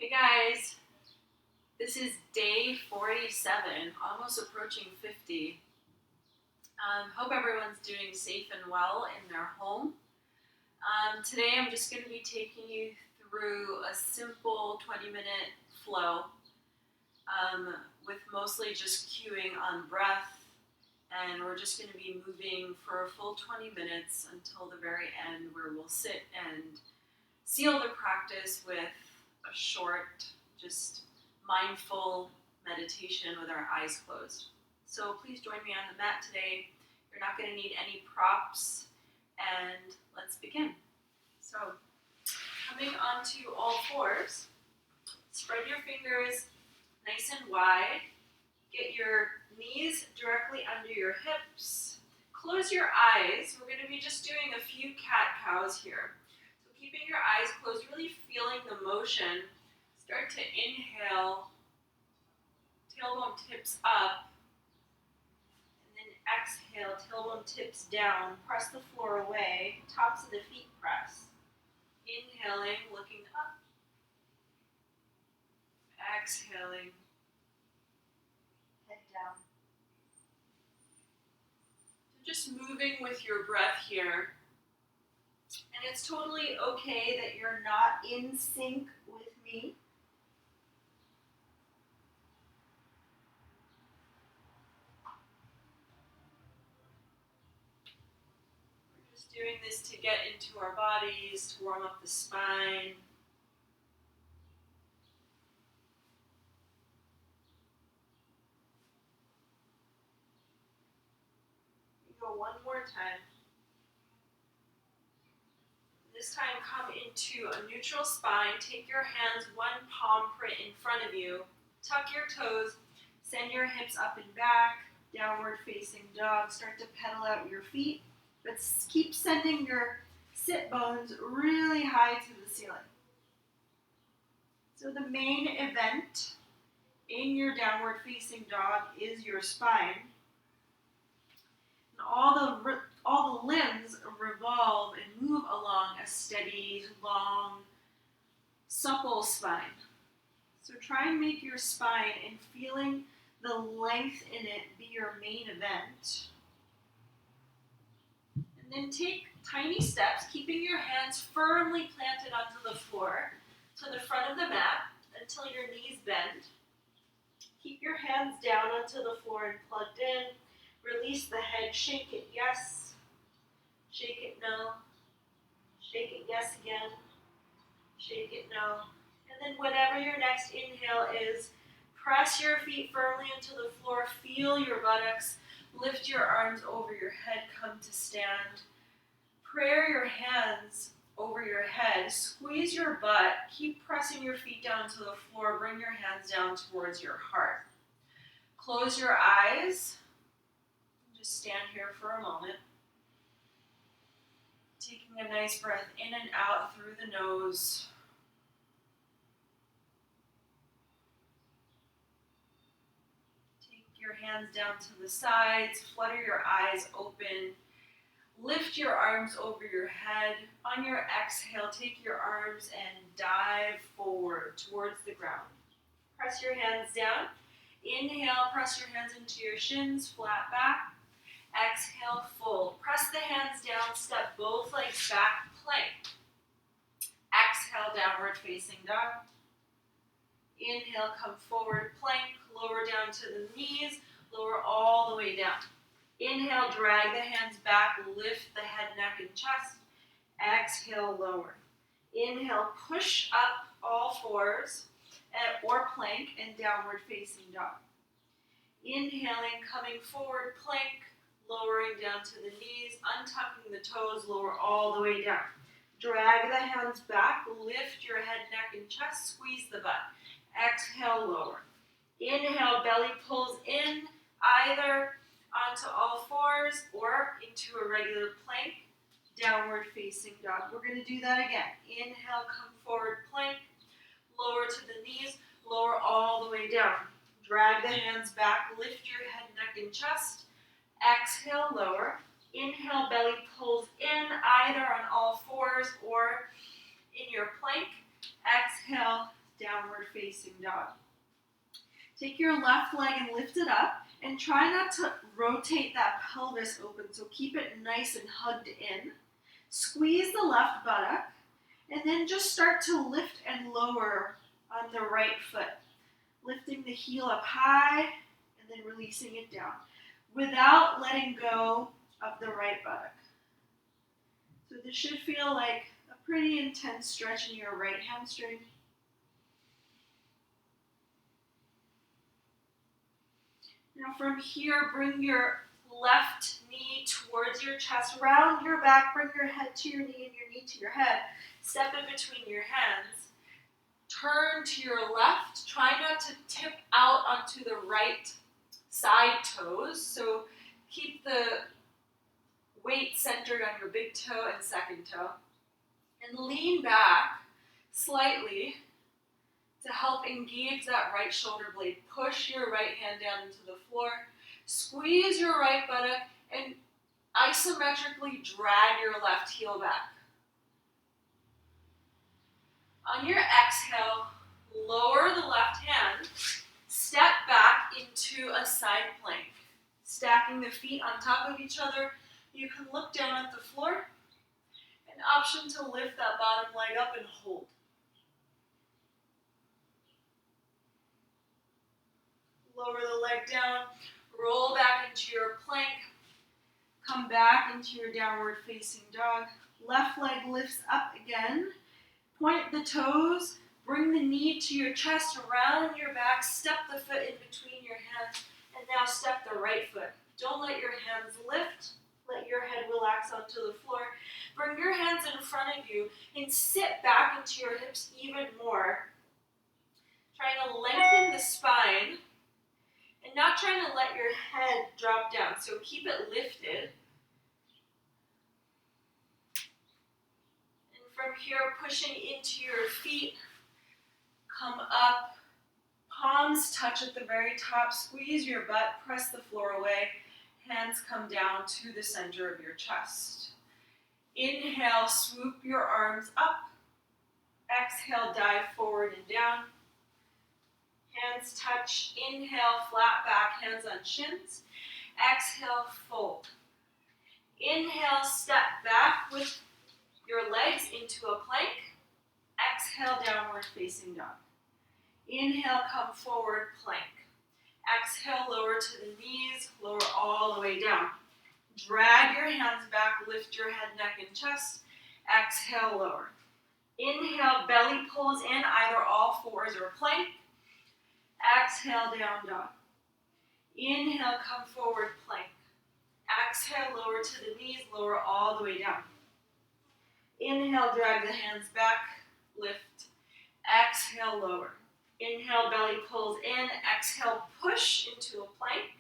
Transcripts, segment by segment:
Hey guys, this is day 47, almost approaching 50. Hope everyone's doing safe and well in their home. Today I'm just going to be taking you through a simple 20-minute flow with mostly just cueing on breath, and we're just going to be moving for a full 20 minutes until the very end, where we'll sit and seal the practice with a short, just mindful meditation with our eyes closed. So please join me on the mat today. You're not going to need any props, and let's begin. So, coming onto all fours, spread your fingers nice and wide. Get your knees directly under your hips. Close your eyes. We're going to be just doing a few cat-cows here. So keeping your eyes closed, really feeling the motion. Start to inhale, tailbone tips up, and then exhale, tailbone tips down. Press the floor away, tops of the feet press. Inhaling, looking up. Exhaling, head down. So just moving with your breath here. And it's totally okay that you're not in sync with me. We're just doing this to get into our bodies, to warm up the spine. Go one more time. This time come into a neutral spine. Take your hands one palm print in front of you. Tuck your toes. Send your hips up and back. Downward facing dog. Start to pedal out your feet. But keep sending your sit bones really high to the ceiling. So the main event in your downward facing dog is your spine. And all the limbs revolve and move along a steady, long, supple spine. So try and make your spine and feeling the length in it be your main event. And then take tiny steps, keeping your hands firmly planted onto the floor to the front of the mat until your knees bend. Keep your hands down onto the floor and plugged in. Release the head, shake it, yes. Shake it, no. Shake it, yes again. Shake it, no. And then whatever your next inhale is, press your feet firmly into the floor. Feel your buttocks. Lift your arms over your head. Come to stand. Prayer your hands over your head. Squeeze your butt. Keep pressing your feet down to the floor. Bring your hands down towards your heart. Close your eyes. Just stand here for a moment. Taking a nice breath in and out through the nose. Take your hands down to the sides. Flutter your eyes open. Lift your arms over your head. On your exhale, take your arms and dive forward towards the ground. Press your hands down. Inhale, press your hands into your shins, flat back. Exhale, fold. Press the hands down, step both legs back, plank. Exhale, downward facing dog. Inhale, come forward, plank. Lower down to the knees, lower all the way down. Inhale, drag the hands back, lift the head, neck, and chest. Exhale, lower. Inhale, push up all fours or plank and downward facing dog. Inhaling, coming forward, plank. Lowering down to the knees, untucking the toes, lower all the way down. Drag the hands back, lift your head, neck, and chest, squeeze the butt. Exhale, lower. Inhale, belly pulls in, either onto all fours or into a regular plank, downward facing dog. We're going to do that again. Inhale, come forward, plank, lower to the knees, lower all the way down. Drag the hands back, lift your head, neck, and chest. Exhale, lower. Inhale, belly pulls in, either on all fours or in your plank. Exhale, downward facing dog. Take your left leg and lift it up, and try not to rotate that pelvis open, so keep it nice and hugged in. Squeeze the left buttock, and then just start to lift and lower on the right foot. Lifting the heel up high, and then releasing it down, without letting go of the right buttock. So this should feel like a pretty intense stretch in your right hamstring. Now from here, bring your left knee towards your chest, round your back, bring your head to your knee and your knee to your head. Step in between your hands. Turn to your left. Try not to tip out onto the right side toes. So keep the weight centered on your big toe and second toe. And lean back slightly to help engage that right shoulder blade. Push your right hand down into the floor. Squeeze your right buttock and isometrically drag your left heel back. On your exhale, lower the left hand. Step back into a side plank. Stacking the feet on top of each other. You can look down at the floor. An option to lift that bottom leg up and hold. Lower the leg down, roll back into your plank, come back into your downward facing dog. Left leg lifts up again, point the toes, bring the knee to your chest, round your back, step the foot in between your hands, and now step the right foot. Don't let your hands lift, let your head relax onto the floor. Bring your hands in front of you and sit back into your hips even more. Trying to lengthen the spine. And not trying to let your head drop down, so keep it lifted. And from here, pushing into your feet, come up, palms touch at the very top, squeeze your butt, press the floor away, hands come down to the center of your chest. Inhale, swoop your arms up. Exhale, dive forward and down. Hands touch, inhale, flat back, hands on shins. Exhale, fold. Inhale, step back with your legs into a plank. Exhale, downward facing dog. Inhale, come forward, plank. Exhale, lower to the knees, lower all the way down. Drag your hands back, lift your head, neck, and chest. Exhale, lower. Inhale, belly pulls in, either all fours or plank. Exhale, down dog. Inhale, come forward, plank. Exhale, lower to the knees, lower all the way down. Inhale, drag the hands back, lift. Exhale, lower. Inhale, belly pulls in. Exhale, push into a plank.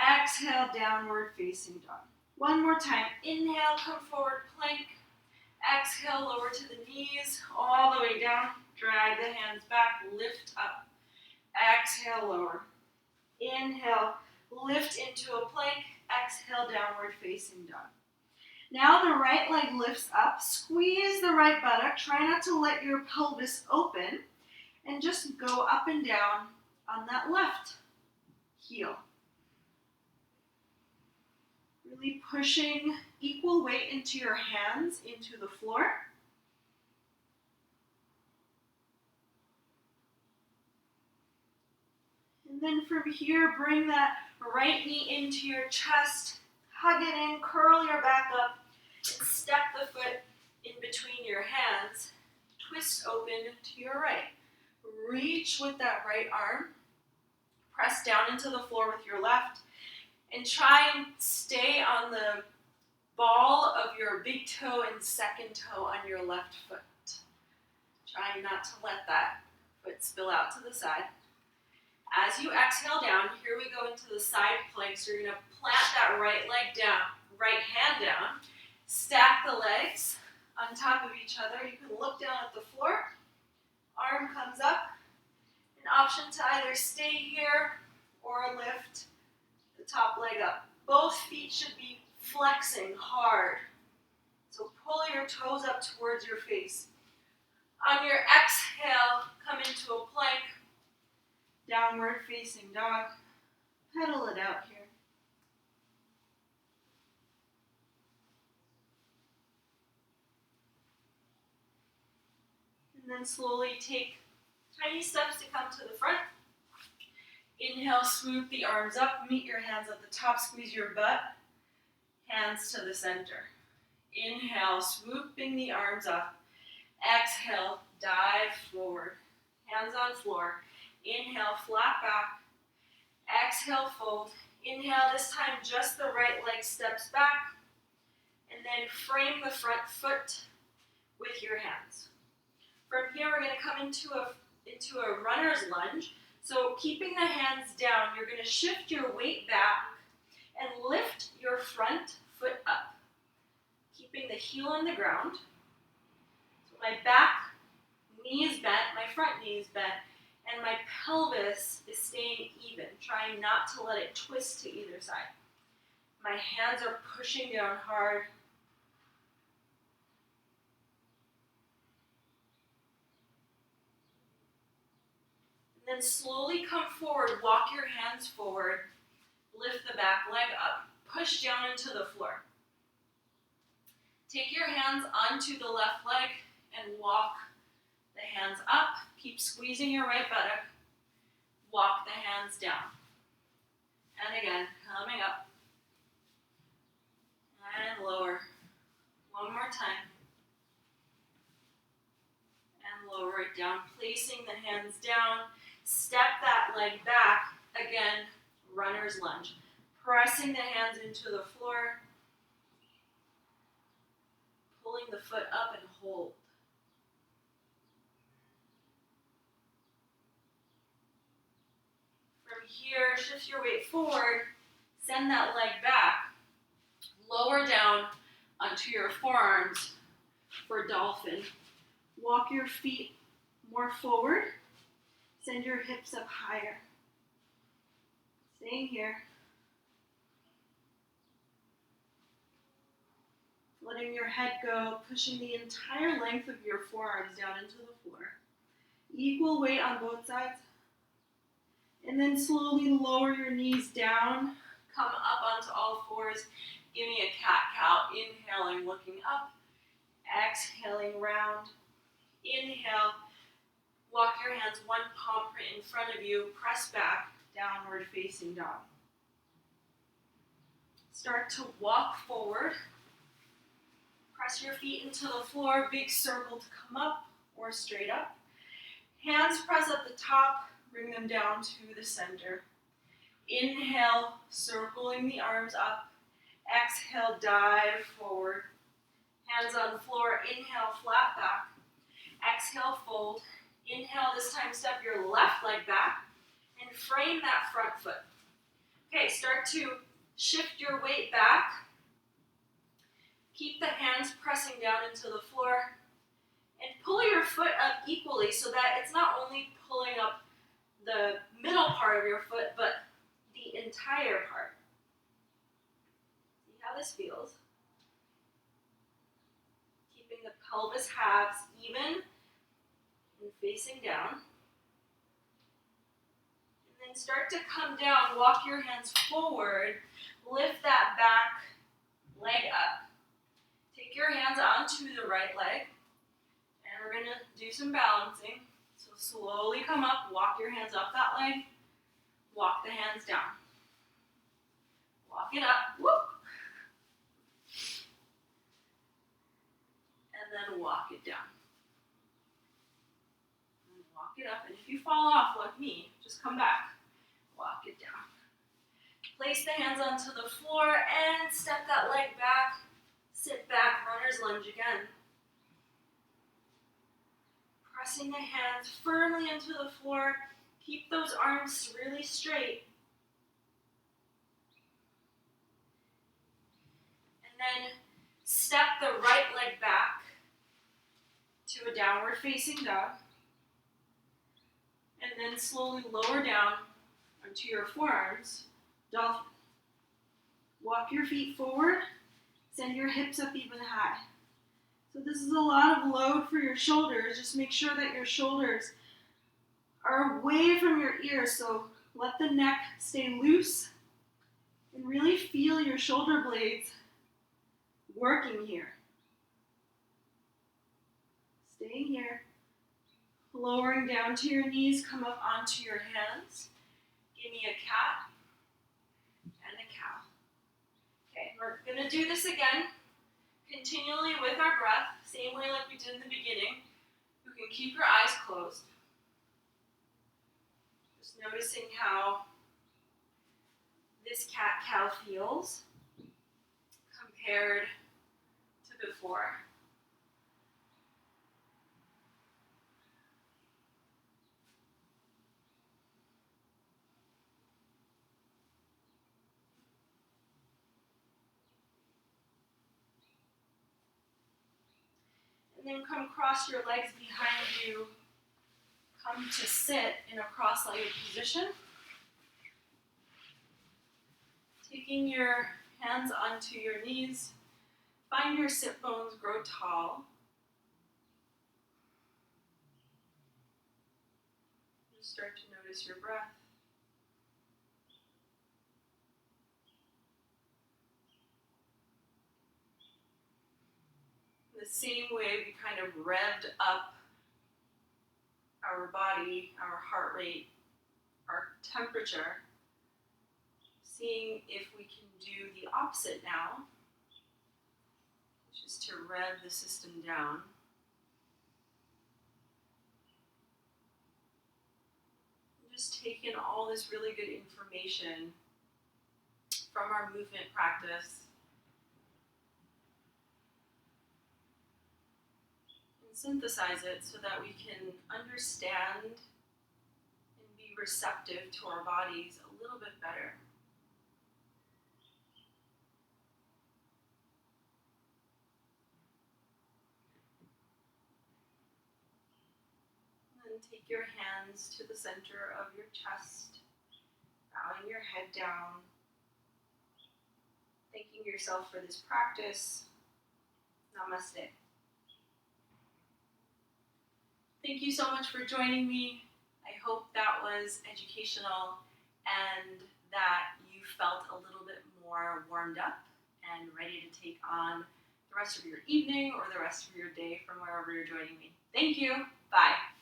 Exhale, downward facing dog. One more time. Inhale, come forward, plank. Exhale, lower to the knees, all the way down. Drag the hands back, lift up. Exhale, lower. Inhale, lift into a plank. Exhale, downward facing dog. Now the right leg lifts up. Squeeze the right buttock. Try not to let your pelvis open. And just go up and down on that left heel. Really pushing equal weight into your hands, into the floor. And then from here, bring that right knee into your chest, hug it in, curl your back up, and step the foot in between your hands. Twist open to your right. Reach with that right arm. Press down into the floor with your left. And try and stay on the ball of your big toe and second toe on your left foot. Trying not to let that foot spill out to the side. As you exhale down, here we go into the side plank. So you're going to plant that right leg down, right hand down. Stack the legs on top of each other. You can look down at the floor. Arm comes up. An option to either stay here or lift the top leg up. Both feet should be flexing hard. So pull your toes up towards your face. On your exhale, come into a plank, downward facing dog. Pedal it out here. And then slowly take tiny steps to come to the front. Inhale, swoop the arms up, meet your hands at the top, squeeze your butt, hands to the center. Inhale, swooping the arms up. Exhale, dive forward, hands on floor. Inhale, flat back. Exhale, fold. Inhale, this time just the right leg steps back. And then frame the front foot with your hands. From here, we're going to come into a runner's lunge. So keeping the hands down, you're going to shift your weight back and lift your front foot up. Keeping the heel on the ground. So my back knee is bent, my front knee is bent, and my pelvis is staying even, trying not to let it twist to either side. My hands are pushing down hard. And then slowly come forward, walk your hands forward, lift the back leg up, push down into the floor. Take your hands onto the left leg and walk the hands up. Keep squeezing your right buttock. Walk the hands down. And again, coming up. And lower. One more time. And lower it down. Placing the hands down. Step that leg back. Again, runner's lunge. Pressing the hands into the floor. Pulling the foot up and hold. From here, shift your weight forward, send that leg back, lower down onto your forearms for dolphin. Walk your feet more forward, send your hips up higher. Staying here. Letting your head go, pushing the entire length of your forearms down into the floor. Equal weight on both sides. And then slowly lower your knees down. Come up onto all fours. Give me a cat-cow. Inhaling, looking up. Exhaling, round. Inhale. Walk your hands one palm print in front of you. Press back, downward facing dog. Start to walk forward. Press your feet into the floor, big circle to come up or straight up. Hands press at the top, bring them down to the center. Inhale, circling the arms up. Exhale, dive forward. Hands on the floor, inhale, flat back. Exhale, fold. Inhale, this time step your left leg back and frame that front foot. Okay, start to shift your weight back. Keep the hands pressing down into the floor and pull your foot up equally so that it's not only pulling up the middle part of your foot, but the entire part. See how this feels. Keeping the pelvis halves even and facing down. And then start to come down, walk your hands forward, lift that back leg up. Take your hands onto the right leg, and we're going to do some balancing. So slowly come up, walk your hands up that leg, walk the hands down. Walk it up, whoop. And then walk it down. And walk it up, and if you fall off like me, just come back. Walk it down. Place the hands onto the floor and step that leg back. Sit back, runner's lunge again. Pressing the hands firmly into the floor. Keep those arms really straight. And then step the right leg back to a downward facing dog. And then slowly lower down onto your forearms, dolphin. Walk your feet forward. Send your hips up even high. So this is a lot of load for your shoulders. Just make sure that your shoulders are away from your ears. So let the neck stay loose and really feel your shoulder blades working here. Staying here. Lowering down to your knees, come up onto your hands. Give me a cat and a cow. Okay, we're gonna do this again, continually with our breath, same way like we did in the beginning. You can keep your eyes closed. Just noticing how this cat-cow feels compared to before. And then come cross your legs behind you. Come to sit in a cross-legged position. Taking your hands onto your knees. Find your sit bones grow tall. Just start to notice your breath. The same way we kind of revved up our body, our heart rate, our temperature, seeing if we can do the opposite now, which is to rev the system down. Just take in all this really good information from our movement practice and synthesize it so that we can understand and be receptive to our bodies a little bit better. And then take your hands to the center of your chest, bowing your head down, thanking yourself for this practice. Namaste. Thank you so much for joining me. I hope that was educational and that you felt a little bit more warmed up and ready to take on the rest of your evening or the rest of your day from wherever you're joining me. Thank you. Bye.